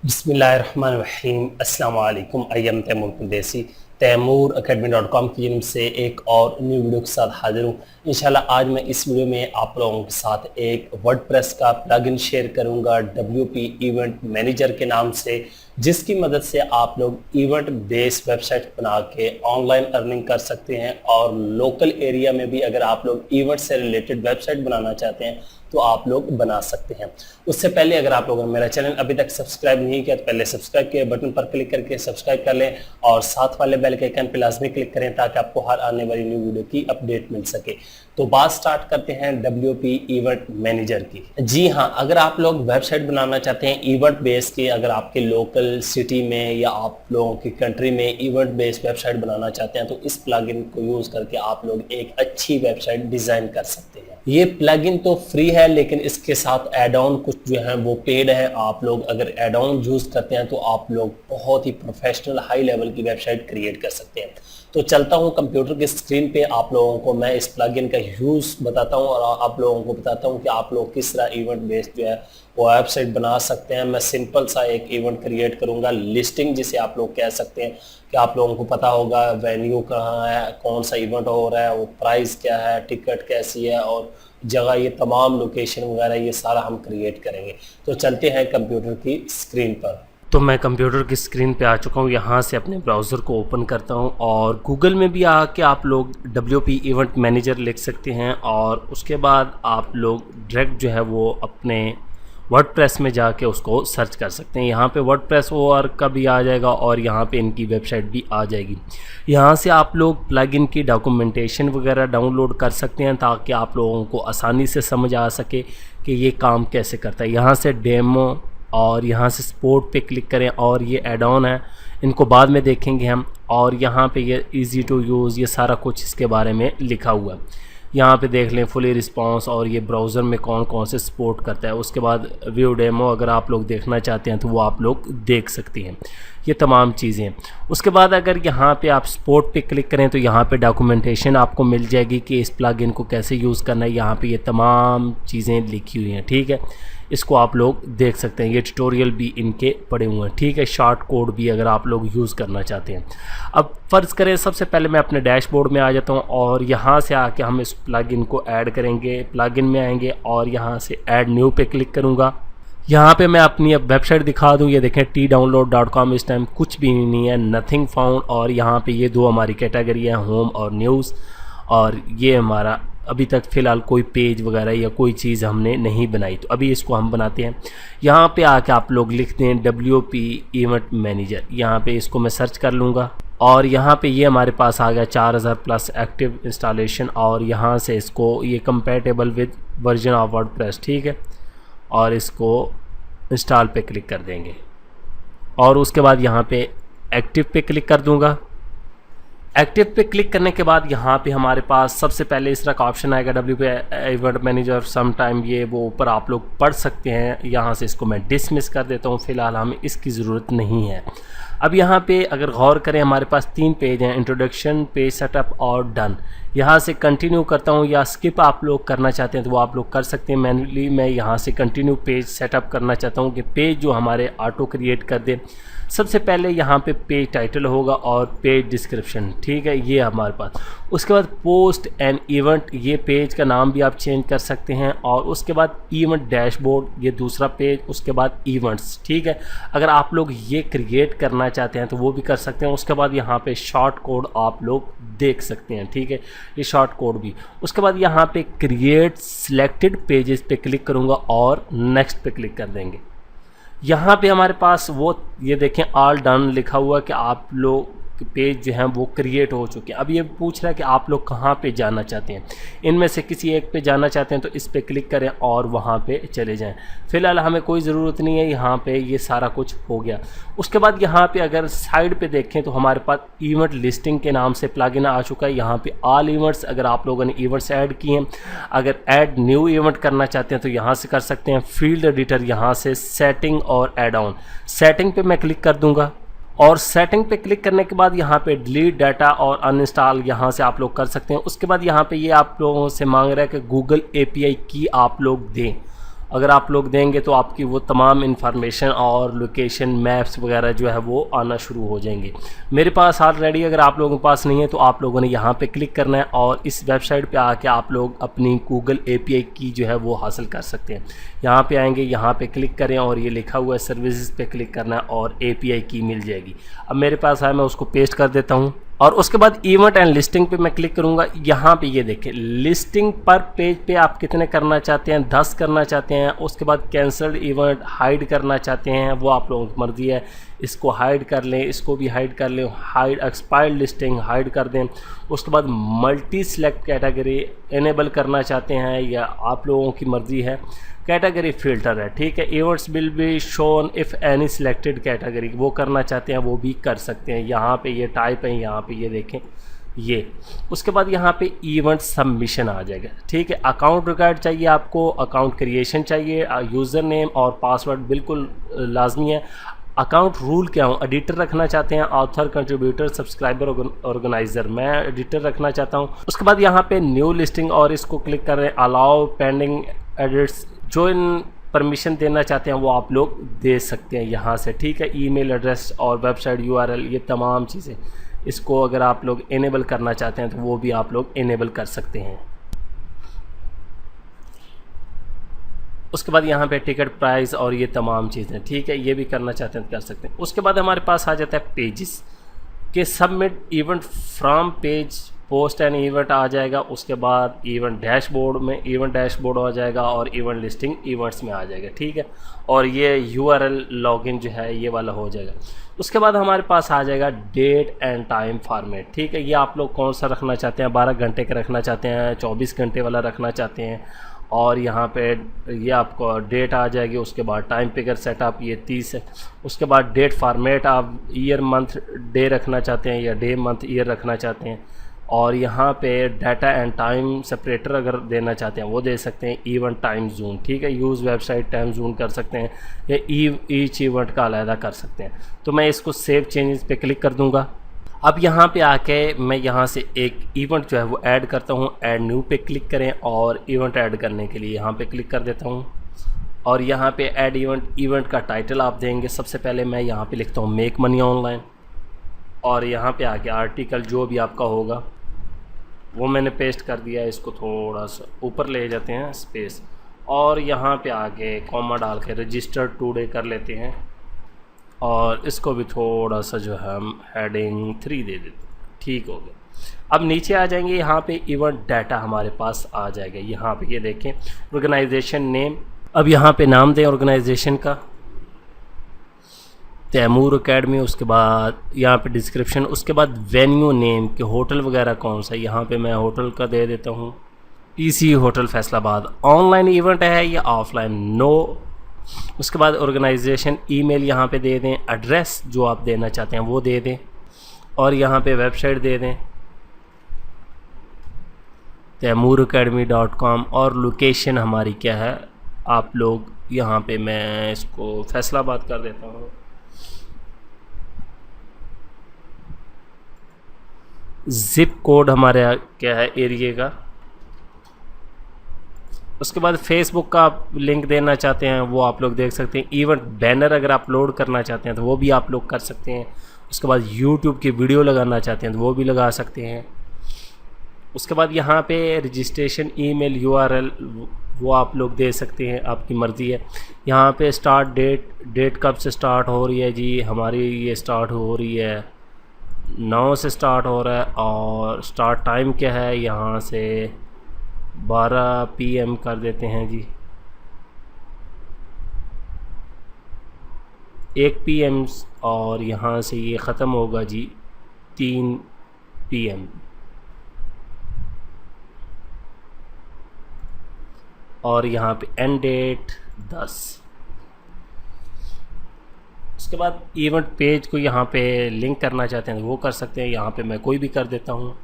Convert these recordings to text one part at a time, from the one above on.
बिस्मिल्लाहिर्रहमानिर्रहीम अस्सलाम वालेकुम। आई एम तैमूर परदेसी तैमूरacademy.com की जानिब से एक और न्यू वीडियो के साथ हाजिर हूँ। इंशाल्लाह आज मैं इस वीडियो में आप लोगों के साथ एक वर्डप्रेस का प्लगइन शेयर करूँगा WP इवेंट मैनेजर के नाम से, जिसकी मदद से आप लोग इवेंट बेस्ड वेबसाइट बना के ऑनलाइन अर्निंग कर सकते हैं। और लोकल एरिया में भी अगर आप लोग इवेंट से रिलेटेड वेबसाइट बनाना चाहते हैं तो आप लोग बना सकते हैं। उससे पहले अगर आप लोगों ने मेरा चैनल अभी तक सब्सक्राइब नहीं किया तो पहले सब्सक्राइब के बटन पर क्लिक करके सब्सक्राइब कर लें और साथ वाले बेल के आइकन पर लाजमी क्लिक करें ताकि आपको हर आने वाली न्यू वीडियो की अपडेट मिल सके। तो बात स्टार्ट करते हैं WP इवेंट मैनेजर की। जी हाँ, अगर आप लोग वेबसाइट बनाना चाहते हैं इवेंट बेस की, अगर आपके लोकल सिटी में या आप लोगों की कंट्री में इवेंट बेस्ड वेबसाइट बनाना चाहते हैं तो इस प्लगइन को यूज करके आप लोग एक अच्छी वेबसाइट डिजाइन कर सकते हैं। ये प्लगइन तो फ्री है लेकिन इसके साथ एड ऑन कुछ जो है वो पेड है। आप लोग अगर एड ऑन यूज करते हैं तो आप लोग बहुत ही प्रोफेशनल हाई लेवल की वेबसाइट क्रिएट कर सकते हैं। तो चलता हूँ कंप्यूटर की स्क्रीन पे, आप लोगों को मैं इस प्लगइन का यूज बताता हूँ और आप लोगों को बताता हूँ कि आप लोग किस तरह इवेंट बेस्ड जो है वो वेबसाइट बना सकते हैं। मैं सिंपल सा एक इवेंट क्रिएट करूंगा, लिस्टिंग जिसे आप लोग कह सकते हैं, कि आप लोगों को पता होगा वेन्यू कहाँ है, कौन सा इवेंट हो रहा है, वो प्राइस क्या है, टिकट कैसी है और जगह, ये तमाम लोकेशन वगैरह ये सारा हम क्रिएट करेंगे। तो चलते हैं कंप्यूटर की स्क्रीन पर। तो मैं कंप्यूटर की स्क्रीन पे आ चुका हूँ, यहाँ से अपने ब्राउज़र को ओपन करता हूँ और गूगल में भी आके आप लोग WP इवेंट मैनेजर लिख सकते हैं और उसके बाद आप लोग डायरेक्ट जो है वो अपने वर्डप्रेस में जाके उसको सर्च कर सकते हैं। यहाँ पे वर्डप्रेस OR का भी आ जाएगा और यहाँ पे इनकी वेबसाइट भी आ जाएगी। यहाँ से आप लोग प्लगइन की डॉक्यूमेंटेशन वगैरह डाउनलोड कर सकते हैं ताकि आप लोगों को आसानी से समझ आ सके कि ये काम कैसे करता है। यहाँ से डेमो और यहाँ से सपोर्ट पे क्लिक करें और ये एड ऑन है, इनको बाद में देखेंगे हम। और यहाँ पे ये इजी टू यूज़, ये सारा कुछ इसके बारे में लिखा हुआ है। यहाँ पे देख लें फुली रिस्पांस और ये ब्राउज़र में कौन कौन से सपोर्ट करता है। उसके बाद व्यू डेमो अगर आप लोग देखना चाहते हैं तो वो आप लोग देख सकते हैं, ये तमाम चीज़ें। उसके बाद अगर यहाँ पे आप सपोर्ट पे क्लिक करें तो यहाँ पे डॉक्यूमेंटेशन आपको मिल जाएगी कि इस प्लगइन को कैसे यूज़ करना है। यहाँ पे ये तमाम चीज़ें लिखी हुई हैं, ठीक है, इसको आप लोग देख सकते हैं। ये ट्यूटोरियल भी इनके पड़े हुए हैं, ठीक है, शॉर्ट कोड भी अगर आप लोग यूज़ करना चाहते हैं। अब फ़र्ज़ करें सबसे पहले मैं अपने डैशबोर्ड में आ जाता हूँ और यहाँ से आके हम इस प्लगइन को ऐड करेंगे। प्लगइन में आएंगे और यहाँ से ऐड न्यू पे क्लिक करूँगा। यहाँ पे मैं अपनी अब वेबसाइट दिखा दूँ, ये देखें tdownload.com, इस टाइम कुछ भी नहीं है, नथिंग फाउंड। और यहाँ पे ये दो हमारी कैटेगरी है, होम और न्यूज़, और ये हमारा अभी तक फ़िलहाल कोई पेज वगैरह या कोई चीज़ हमने नहीं बनाई, तो अभी इसको हम बनाते हैं। यहाँ पे आके आप लोग लिखते हैं WP इवेंट मैनेजर, यहाँ पे इसको मैं सर्च कर लूँगा और यहाँ पे ये हमारे पास आ गया 4000 प्लस एक्टिव इंस्टॉलेशन। और यहाँ से इसको ये compatible with version of WordPress, ठीक है, और इसको इंस्टॉल पे क्लिक कर देंगे और उसके बाद यहाँ पे एक्टिव पे क्लिक कर दूँगा। एक्टिव पे क्लिक करने के बाद यहाँ पे हमारे पास सबसे पहले इस तरह का ऑप्शन आएगा WP event manager some time, ये वो ऊपर आप लोग पढ़ सकते हैं। यहाँ से इसको मैं डिसमिस कर देता हूँ, फ़िलहाल हमें इसकी ज़रूरत नहीं है। अब यहाँ पे अगर गौर करें हमारे पास 3 पेज हैं, इंट्रोडक्शन, पेज सेटअप और डन। यहाँ से कंटिन्यू करता हूँ या स्किप आप लोग करना चाहते हैं तो वो आप लोग कर सकते हैं मैन्युअली। मैं यहाँ से कंटिन्यू पेज सेटअप करना चाहता हूँ कि पेज जो हमारे ऑटो क्रिएट कर दे। सबसे पहले यहाँ पे पेज टाइटल होगा और पेज डिस्क्रिप्शन, ठीक है, ये हमारे पास। उसके बाद पोस्ट एंड इवेंट, ये पेज का नाम भी आप चेंज कर सकते हैं। और उसके बाद इवेंट डैशबोर्ड, ये दूसरा पेज। उसके बाद इवेंट्स, ठीक है, अगर आप लोग ये क्रिएट करना चाहते हैं तो वो भी कर सकते हैं। उसके बाद यहाँ पे शॉर्ट कोड आप लोग देख सकते हैं, ठीक है, ये शॉर्ट कोड भी। उसके बाद यहाँ पे क्रिएट सिलेक्टेड पेजेस पे क्लिक करूँगा और नेक्स्ट पे क्लिक कर देंगे। यहाँ पे हमारे पास वो ये देखें ऑल डन लिखा हुआ कि आप लोग पेज जो हैं वो क्रिएट हो चुके हैं। अब ये पूछ रहा है कि आप लोग कहाँ पे जाना चाहते हैं, इनमें से किसी एक पे जाना चाहते हैं तो इस पे क्लिक करें और वहाँ पे चले जाएं। फ़िलहाल हमें कोई ज़रूरत नहीं है, यहाँ पे ये सारा कुछ हो गया। उसके बाद यहाँ पे अगर साइड पे देखें तो हमारे पास इवेंट लिस्टिंग के नाम से प्लगइन आ चुका है। यहाँ पे ऑल इवेंट्स, अगर आप लोगों ने इवेंट्स ऐड किए हैं, अगर ऐड न्यू इवेंट करना चाहते हैं तो यहाँ से कर सकते हैं। फील्ड एडिटर, यहाँ से सेटिंग और एड ऑन, सेटिंग पे मैं क्लिक कर दूँगा और सेटिंग पे क्लिक करने के बाद यहाँ पे डिलीट डाटा और अनइंस्टॉल यहाँ से आप लोग कर सकते हैं। उसके बाद यहाँ पे ये आप लोगों से मांग रहा है कि गूगल API की आप लोग दें। अगर आप लोग देंगे तो आपकी वो तमाम इन्फॉर्मेशन और लोकेशन मैप्स वगैरह जो है वो आना शुरू हो जाएंगे। मेरे पास ऑलरेडी, अगर आप लोगों के पास नहीं है तो आप लोगों ने यहाँ पे क्लिक करना है और इस वेबसाइट पे आके आप लोग अपनी गूगल API की जो है वो हासिल कर सकते हैं। यहाँ पे आएंगे, यहाँ पे क्लिक करें और ये लिखा हुआ है सर्विसेज पे क्लिक करना है और API की मिल जाएगी। अब मेरे पास है, मैं उसको पेस्ट कर देता हूँ और उसके बाद इवेंट एंड लिस्टिंग पे मैं क्लिक करूंगा। यहाँ पे ये देखें, लिस्टिंग पर पेज पे आप कितने करना चाहते हैं, 10 करना चाहते हैं। उसके बाद कैंसल्ड इवेंट हाइड करना चाहते हैं, वो आप लोगों की मर्ज़ी है। इसको हाइड कर लें, इसको भी हाइड कर लें, हाइड एक्सपायर्ड लिस्टिंग हाइड कर दें। उसके बाद मल्टी सेलेक्ट कैटेगरी इनेबल करना चाहते हैं या आप लोगों की मर्ज़ी है। कैटेगरी फ़िल्टर है, ठीक है। Events will be shown if any selected category, वो करना चाहते हैं वो भी कर सकते हैं। यहाँ पे ये टाइप है, यहाँ पे ये देखें ये। उसके बाद यहाँ पे इवेंट सबमिशन आ जाएगा, ठीक है। अकाउंट रिकॉर्ड चाहिए आपको, अकाउंट क्रिएशन चाहिए, यूज़र नेम और पासवर्ड बिल्कुल लाजमी है। अकाउंट रूल क्या हूँ, एडिटर रखना चाहते हैं, ऑथर, कंट्रीब्यूटर, सब्सक्राइबर, ऑर्गेनाइज़र, मैं एडिटर रखना चाहता हूँ। उसके बाद यहाँ पे न्यू लिस्टिंग और इसको क्लिक करें, अलाउ पेंडिंग एडिट्स, जो इन परमिशन देना चाहते हैं वो आप लोग दे सकते हैं यहाँ से, ठीक है। ईमेल एड्रेस और वेबसाइट URL, ये तमाम चीज़ें, इसको अगर आप लोग इनेबल करना चाहते हैं तो वो भी आप लोग इनेबल कर सकते हैं। उसके बाद यहाँ पे टिकट प्राइस और ये तमाम चीज़ें, ठीक है, ये भी करना चाहते हैं तो कर सकते हैं। उसके बाद हमारे पास आ जाता है पेजेस के submit event from page, post and event आ जाएगा। उसके बाद इवेंट डैशबोर्ड में इवेंट डैशबोर्ड आ जाएगा और इवेंट लिस्टिंग इवेंट्स में आ जाएगा, ठीक है। और ये URL लॉगिन जो है ये वाला हो जाएगा। उसके बाद हमारे पास आ जाएगा डेट एंड टाइम फॉर्मेट, ठीक है। ये आप लोग कौन सा रखना चाहते हैं, 12 घंटे का रखना चाहते हैं, 24 घंटे वाला रखना चाहते हैं। और यहाँ पे ये आपको डेट आ जाएगी। उसके बाद टाइम पिकर सेटअप ये 30 है। उसके बाद डेट फॉर्मेट आप ईयर मंथ डे रखना चाहते हैं या डे मंथ ईयर रखना चाहते हैं। और यहाँ पे डाटा एंड टाइम सेपरेटर अगर देना चाहते हैं वो दे सकते हैं। इवेंट टाइम जोन, ठीक है, यूज़ वेबसाइट टाइम जोन कर सकते हैं या ईच इवेंट का अलहदा कर सकते हैं। तो मैं इसको सेव चेंजेस पे क्लिक कर दूँगा। अब यहाँ पे आके मैं यहाँ से एक इवेंट जो है वो ऐड करता हूँ। ऐड न्यू पे क्लिक करें और इवेंट ऐड करने के लिए यहाँ पे क्लिक कर देता हूँ। और यहाँ पे ऐड इवेंट का टाइटल आप देंगे। सबसे पहले मैं यहाँ पे लिखता हूँ मेक मनी ऑनलाइन और यहाँ पे आके आर्टिकल जो भी आपका होगा वो मैंने पेस्ट कर दिया है। इसको थोड़ा सा ऊपर ले जाते हैं स्पेस और यहाँ पे आके कॉमा डाल के रजिस्टर टुडे कर लेते हैं और इसको भी थोड़ा सा जो है हम हेडिंग 3 दे देते हैं, ठीक हो गया। अब नीचे आ जाएंगे, यहाँ पे इवेंट डाटा हमारे पास आ जाएगा। यहाँ पे ये देखें ऑर्गेनाइजेशन नेम, अब यहाँ पे नाम दें ऑर्गेनाइजेशन का, तैमूर एकेडमी। उसके बाद यहाँ पे डिस्क्रिप्शन, उसके बाद वेन्यू नेम के होटल वगैरह कौन सा, यहाँ पे मैं होटल का दे देता हूँ PC hotel Faisalabad. Online event है या ऑफलाइन, नो। उसके बाद ऑर्गेनाइजेशन ईमेल यहाँ पे दे दें, एड्रेस जो आप देना चाहते हैं वो दे दें और यहाँ पे वेबसाइट दे दें taimuracademy.com और लोकेशन हमारी क्या है आप लोग यहाँ पे, मैं इसको फैसलाबाद कर देता हूँ। ज़िप कोड हमारे क्या है एरिया का। उसके बाद फेसबुक का आप लिंक देना चाहते हैं वो आप लोग देख सकते हैं। इवेंट बैनर अगर आप लोड करना चाहते हैं तो वो भी आप लोग कर सकते हैं। उसके बाद यूट्यूब की वीडियो लगाना चाहते हैं तो वो भी लगा सकते हैं। उसके बाद यहाँ पे रजिस्ट्रेशन ईमेल URL वो आप लोग दे सकते हैं, आपकी मर्ज़ी है। यहाँ पे स्टार्ट डेट कब से स्टार्ट हो रही है जी, हमारी ये स्टार्ट हो रही है 9 से स्टार्ट हो रहा है और स्टार्ट टाइम क्या है, यहाँ से 12 PM कर देते हैं जी, 1 PM और यहाँ से ये ख़त्म होगा जी 3 PM। और यहाँ पे एंड डेट 10। उसके बाद इवेंट पेज को यहाँ पे लिंक करना चाहते हैं तो वो कर सकते हैं। यहाँ पे मैं कोई भी कर देता हूँ।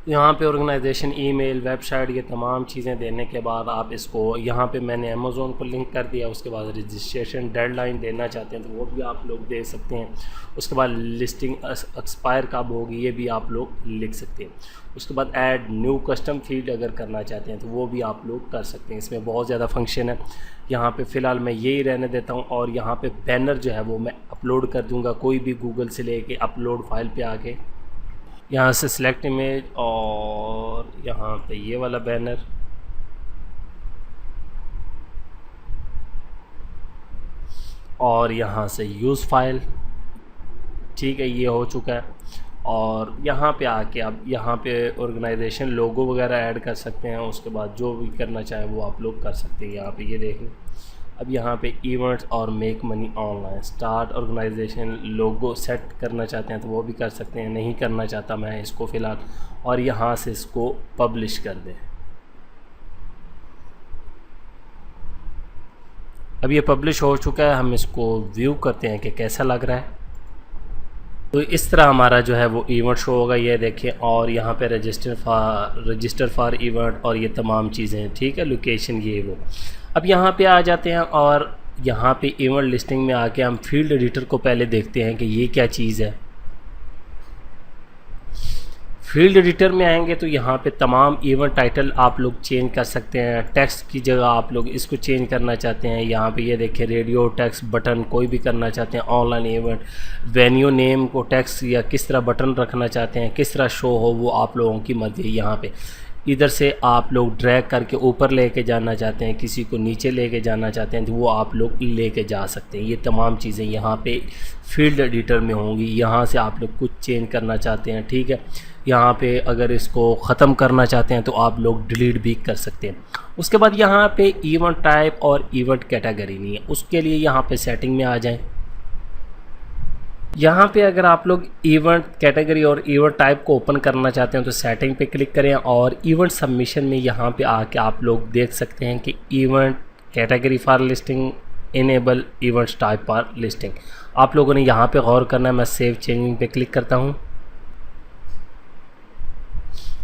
यहाँ पे ऑर्गेनाइजेशन ईमेल वेबसाइट ये तमाम चीज़ें देने के बाद आप इसको यहाँ पे मैंने अमेज़ोन को लिंक कर दिया। उसके बाद रजिस्ट्रेशन डेडलाइन देना चाहते हैं तो वो भी आप लोग दे सकते हैं। उसके बाद लिस्टिंग एक्सपायर कब होगी ये भी आप लोग लिख सकते हैं। उसके बाद ऐड न्यू कस्टम फील्ड अगर करना चाहते हैं तो वो भी आप लोग कर सकते हैं। इसमें बहुत ज़्यादा फंक्शन है। यहाँ पे फ़िलहाल मैं यही रहने देता हूँ और यहाँ पे बैनर जो है वो मैं अपलोड कर दूँगा। कोई भी गूगल से लेके अपलोड फाइल पे आके यहाँ से सिलेक्ट इमेज और यहाँ पे ये वाला बैनर और यहाँ से यूज़ फाइल, ठीक है, ये हो चुका है। और यहाँ पे आके आप यहाँ पे ऑर्गेनाइजेशन लोगो वगैरह ऐड कर सकते हैं। उसके बाद जो भी करना चाहें वो आप लोग कर सकते हैं। यहाँ पे ये देख लें। अब यहाँ पे इवेंट्स और make money online start organisation logo set करना चाहते हैं तो वो भी कर सकते हैं। नहीं करना चाहता मैं इसको फ़िलहाल, और यहाँ से इसको पब्लिश कर दें। अब ये पब्लिश हो चुका है। हम इसको व्यू करते हैं कि कैसा लग रहा है। तो इस तरह हमारा जो है वो इवेंट शो होगा, ये देखें। और यहाँ पे रजिस्टर फॉर इवेंट और ये तमाम चीज़ें, ठीक है, लोकेशन ये वो। अब यहाँ पे आ जाते हैं और यहाँ पे इवेंट लिस्टिंग में आके हम फील्ड एडिटर को पहले देखते हैं कि ये क्या चीज़ है। फील्ड एडिटर में आएंगे तो यहाँ पे तमाम इवेंट टाइटल आप लोग चेंज कर सकते हैं। टेक्स्ट की जगह आप लोग इसको चेंज करना चाहते हैं, यहाँ पे ये देखिए रेडियो टेक्स्ट बटन कोई भी करना चाहते हैं। ऑनलाइन इवेंट वेन्यू नेम को टेक्स्ट या किस तरह बटन रखना चाहते हैं, किस तरह शो हो, वो आप लोगों की मर्जी। यहाँ पे इधर से आप लोग ड्रैग करके ऊपर लेके जाना चाहते हैं, किसी को नीचे लेके जाना चाहते हैं तो वो आप लोग लेके जा सकते हैं। ये तमाम चीज़ें यहाँ पे फील्ड एडिटर में होंगी। यहाँ से आप लोग कुछ चेंज करना चाहते हैं, ठीक है। यहाँ पे अगर इसको ख़त्म करना चाहते हैं तो आप लोग डिलीट भी कर सकते हैं। उसके बाद यहाँ पे इवेंट टाइप और इवेंट कैटेगरी नहीं है, उसके लिए यहाँ पे सेटिंग में आ जाएं। यहाँ पे अगर आप लोग इवेंट कैटेगरी और इवेंट टाइप को ओपन करना चाहते हैं तो सेटिंग पे क्लिक करें और इवेंट सबमिशन में यहाँ पे आके आप लोग देख सकते हैं कि event category for listing enable events type for listing. आप लोगों ने यहाँ पे गौर करना है। मैं सेव चेंजिंग पे क्लिक करता हूँ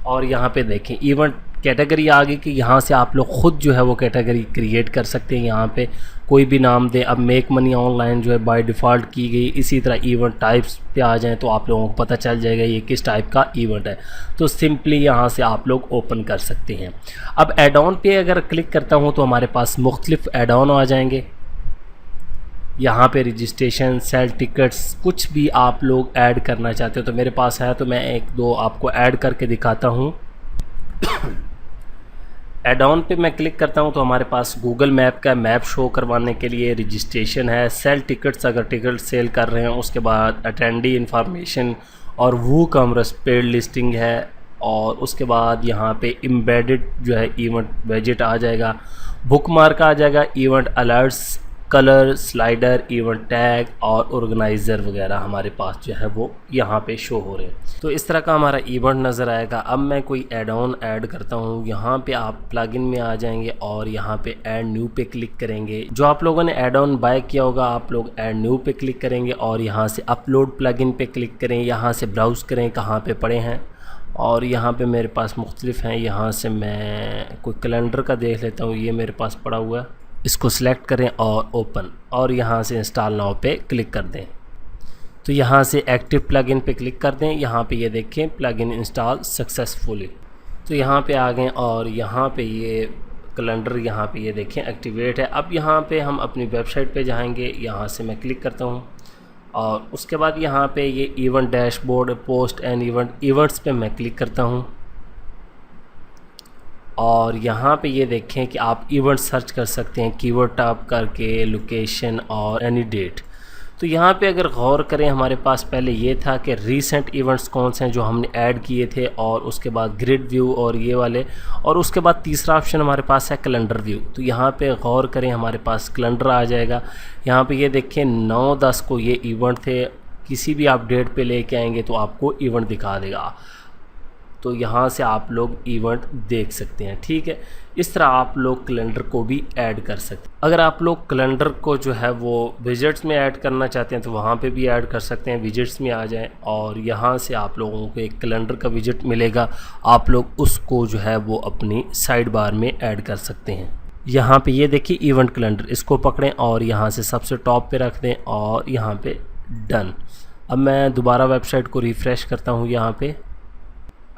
और यहाँ पे देखें इवेंट कैटेगरी आ गई कि यहाँ से आप लोग ख़ुद जो है वो कैटेगरी क्रिएट कर सकते हैं। यहाँ पे कोई भी नाम दें। अब मेक मनी ऑनलाइन जो है बाय डिफ़ॉल्ट की गई। इसी तरह इवेंट टाइप्स पे आ जाएं तो आप लोगों को पता चल जाएगा ये किस टाइप का इवेंट है। तो सिंपली यहाँ से आप लोग ओपन कर सकते हैं। अब एड ऑन पे अगर क्लिक करता हूँ तो हमारे पास मुख्तलिफ एड ऑन आ जाएंगे। यहाँ पे रजिस्ट्रेशन सेल टिकट्स कुछ भी आप लोग ऐड करना चाहते हो तो मेरे पास है, तो मैं एक दो आपको ऐड करके दिखाता हूँ। एड ऑन पे मैं क्लिक करता हूँ तो हमारे पास गूगल मैप का मैप शो करवाने के लिए रजिस्ट्रेशन है, सेल टिकट्स अगर टिकट सेल कर रहे हैं, उसके बाद अटेंडी इंफॉर्मेशन और वो कॉमर्स पेड लिस्टिंग है, और उसके बाद यहाँ पे एम्बेडेड जो है इवेंट वेजेट आ जाएगा, बुक मार्क आ जाएगा, event alerts, colour slider, event tag और ऑर्गेनाइज़र वगैरह हमारे पास जो है वो यहाँ पे शो हो रहे हैं। तो इस तरह का हमारा इवेंट नज़र आएगा। अब मैं कोई एड ऑन ऐड करता हूँ। यहाँ पे आप प्लगइन में आ जाएंगे और यहाँ पे ऐड न्यू पे क्लिक करेंगे। जो आप लोगों ने ऐड ऑन बाय किया होगा आप लोग ऐड न्यू पे क्लिक करेंगे और यहाँ से अपलोड प्लगइन पे क्लिक करें। यहाँ से ब्राउज़ करें कहाँ पे पड़े हैं, और यहाँ पे मेरे पास मुख्तलिफ हैं। यहाँ से मैं कोई कैलेंडर का देख लेता हूँ, ये मेरे पास पड़ा हुआ है। इसको सिलेक्ट करें और ओपन, और यहाँ से इंस्टॉल नाउ पे क्लिक कर दें। तो यहाँ से एक्टिव प्लगइन पे क्लिक कर दें। यहाँ पे ये देखें प्लगइन इंस्टॉल सक्सेसफुली। तो यहाँ पे आ गए और यहाँ पे ये कैलेंडर यहाँ पे ये देखें एक्टिवेट है। अब यहाँ पे हम अपनी वेबसाइट पे जाएंगे। यहाँ से मैं क्लिक करता हूँ और उसके बाद यहाँ पे ये event dashboard post and events पे मैं क्लिक करता हूँ और यहाँ पे ये देखें कि आप इवेंट सर्च कर सकते हैं कीवर्ड टाइप करके, लोकेशन और एनी डेट। तो यहाँ पे अगर गौर करें हमारे पास पहले ये था कि रीसेंट इवेंट्स कौन से हैं जो हमने ऐड किए थे, और उसके बाद ग्रिड व्यू और ये वाले, और उसके बाद तीसरा ऑप्शन हमारे पास है कैलेंडर व्यू। तो यहाँ पे गौर करें हमारे पास कैलेंडर आ जाएगा। यहाँ पे ये देखें 9/10 को ये इवेंट थे। किसी भी आप डेट पे लेके आएंगे तो आपको इवेंट दिखा देगा। तो यहाँ से आप लोग इवेंट देख सकते हैं, ठीक है। इस तरह आप लोग कैलेंडर को भी ऐड कर सकते हैं। अगर आप लोग कैलेंडर को जो है वो विजेट्स में ऐड करना चाहते हैं तो वहाँ पे भी ऐड कर सकते हैं। विजेट्स में आ जाएं और यहाँ से आप लोगों को एक कैलेंडर का विजेट मिलेगा, आप लोग उसको जो है वो अपनी साइड बार में ऐड कर सकते हैं। यहाँ पे ये देखिए इवेंट कैलेंडर, इसको पकड़ें और यहाँ से सबसे टॉप पे रख दें और यहाँ पे डन। अब मैं दोबारा वेबसाइट को रिफ़्रेश करता हूँ यहाँ पे।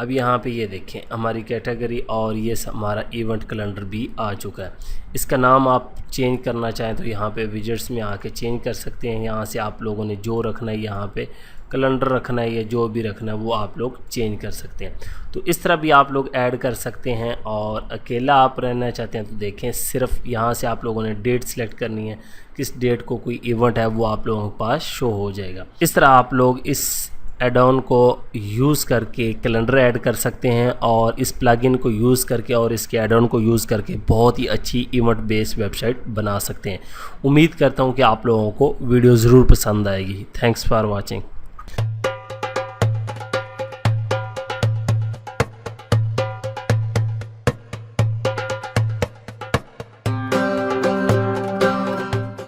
अब यहाँ पे ये देखें हमारी कैटेगरी और ये हमारा इवेंट कैलेंडर भी आ चुका है। इसका नाम आप चेंज करना चाहें तो यहाँ पे विजेट्स में आके चेंज कर सकते हैं। यहाँ से आप लोगों ने जो रखना है, यहाँ पे कैलेंडर रखना है या जो भी रखना है वो आप लोग चेंज कर सकते हैं। तो इस तरह भी आप लोग ऐड कर सकते हैं। और अकेला आप रहना चाहते हैं तो देखें, सिर्फ यहाँ से आप लोगों ने डेट सेलेक्ट करनी है, किस डेट को कोई इवेंट है वो आप लोगों के पास शो हो जाएगा। इस तरह आप लोग इस एड ऑन को यूज़ करके कैलेंडर ऐड कर सकते हैं और इस प्लगइन को यूज़ करके और इसके एड ऑन को यूज़ करके बहुत ही अच्छी इवेंट बेस्ड वेबसाइट बना सकते हैं। उम्मीद करता हूँ कि आप लोगों को वीडियो ज़रूर पसंद आएगी। Thanks for watching.